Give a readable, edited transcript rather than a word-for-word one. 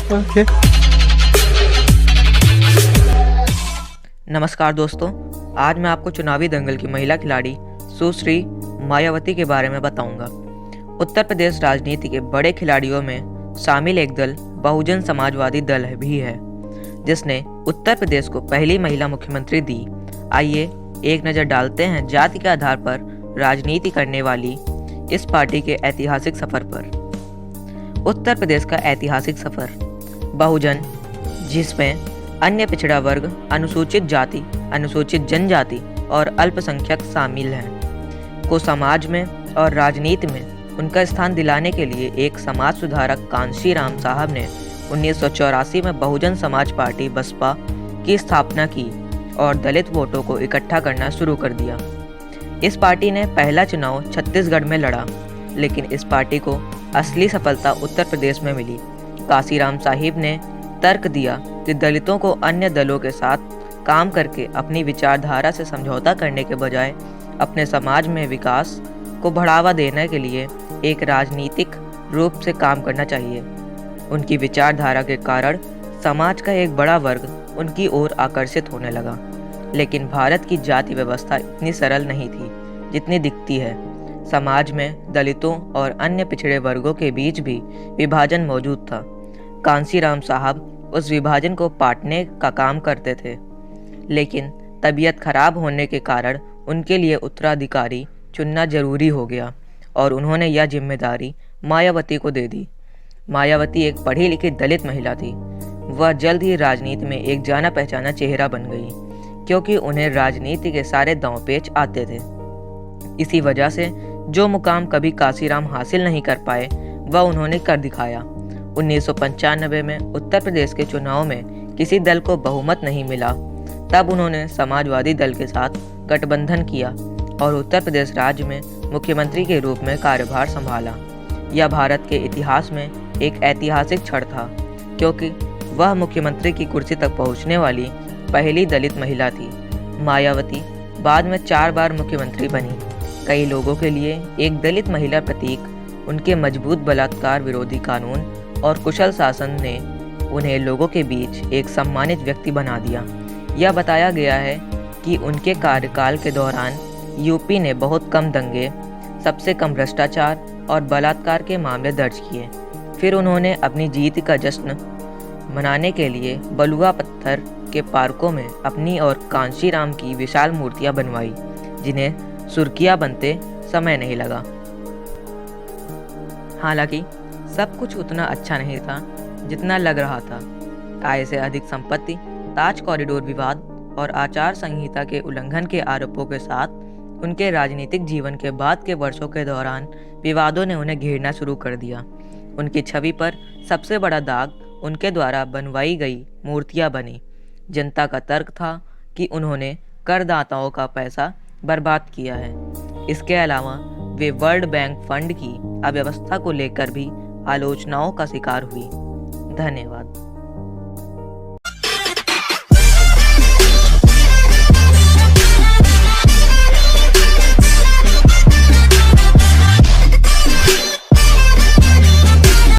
Okay. नमस्कार दोस्तों, आज मैं आपको चुनावी दंगल की महिला खिलाड़ी सुश्री मायावती के बारे में बताऊंगा। उत्तर प्रदेश राजनीति के बड़े खिलाड़ियों में शामिल एक दल बहुजन समाजवादी दल भी है, जिसने उत्तर प्रदेश को पहली महिला मुख्यमंत्री दी। आइए एक नज़र डालते हैं जाति के आधार पर राजनीति करने वाली इस पार्टी के ऐतिहासिक सफर पर। उत्तर प्रदेश का ऐतिहासिक सफर बहुजन, जिसमें अन्य पिछड़ा वर्ग, अनुसूचित जाति, अनुसूचित जनजाति और अल्पसंख्यक शामिल हैं, को समाज में और राजनीति में उनका स्थान दिलाने के लिए एक समाज सुधारक कांशी राम साहब ने 1984 में बहुजन समाज पार्टी बसपा की स्थापना की और दलित वोटों को इकट्ठा करना शुरू कर दिया। इस पार्टी ने पहला चुनाव छत्तीसगढ़ में लड़ा, लेकिन इस पार्टी को असली सफलता उत्तर प्रदेश में मिली। कांशीराम साहिब ने तर्क दिया कि दलितों को अन्य दलों के साथ काम करके अपनी विचारधारा से समझौता करने के बजाय अपने समाज में विकास को बढ़ावा देने के लिए एक राजनीतिक रूप से काम करना चाहिए। उनकी विचारधारा के कारण समाज का एक बड़ा वर्ग उनकी ओर आकर्षित होने लगा। लेकिन भारत की जाति व्यवस्था इतनी सरल नहीं थी जितनी दिखती है। समाज में दलितों और अन्य पिछड़े वर्गों के बीच भी विभाजन मौजूद था। कांशीराम साहब उस विभाजन को पाटने का काम करते थे, लेकिन तबीयत खराब होने के कारण उनके लिए उत्तराधिकारी चुनना जरूरी हो गया और उन्होंने यह जिम्मेदारी मायावती को दे दी। मायावती एक पढ़ी लिखी दलित महिला थी। वह जल्द ही राजनीति में एक जाना पहचाना चेहरा बन गई, क्योंकि उन्हें राजनीति के सारे दांव पेच आते थे। इसी वजह से जो मुकाम कभी कांशीराम हासिल नहीं कर पाए, वह उन्होंने कर दिखाया। 1995 में उत्तर प्रदेश के चुनाव में किसी दल को बहुमत नहीं मिला। तब उन्होंने समाजवादी दल के साथ गठबंधन किया और उत्तर प्रदेश राज्य में मुख्यमंत्री के रूप में कार्यभार संभाला। यह भारत के इतिहास में एक ऐतिहासिक क्षण था, क्योंकि वह मुख्यमंत्री की कुर्सी तक पहुंचने वाली पहली दलित महिला थी। मायावती बाद में 4 बार मुख्यमंत्री बनी। कई लोगों के लिए एक दलित महिला प्रतीक उनके मजबूत बलात्कार विरोधी कानून और कुशल शासन ने उन्हें लोगों के बीच एक सम्मानित व्यक्ति बना दिया। यह बताया गया है कि उनके कार्यकाल के दौरान यूपी ने बहुत कम दंगे, सबसे कम भ्रष्टाचार और बलात्कार के मामले दर्ज किए। फिर उन्होंने अपनी जीत का जश्न मनाने के लिए बलुआ पत्थर के पार्कों में अपनी और कांशीराम की विशाल मूर्तियां बनवाई, जिन्हें सुर्खियां बनते समय नहीं लगा। हालांकि सब कुछ उतना अच्छा नहीं था जितना लग रहा था। आय से अधिक संपत्ति, ताज कॉरिडोर विवाद और आचार संहिता के उल्लंघन के आरोपों के साथ उनके राजनीतिक जीवन के बाद के वर्षों के दौरान विवादों ने उन्हें घेरना शुरू कर दिया। उनकी छवि पर सबसे बड़ा दाग उनके द्वारा बनवाई गई मूर्तियां बनी। जनता का तर्क था कि उन्होंने करदाताओं का पैसा बर्बाद किया है। इसके अलावा वे वर्ल्ड बैंक फंड की अव्यवस्था को लेकर भी आलोचनाओं का शिकार हुई। धन्यवाद।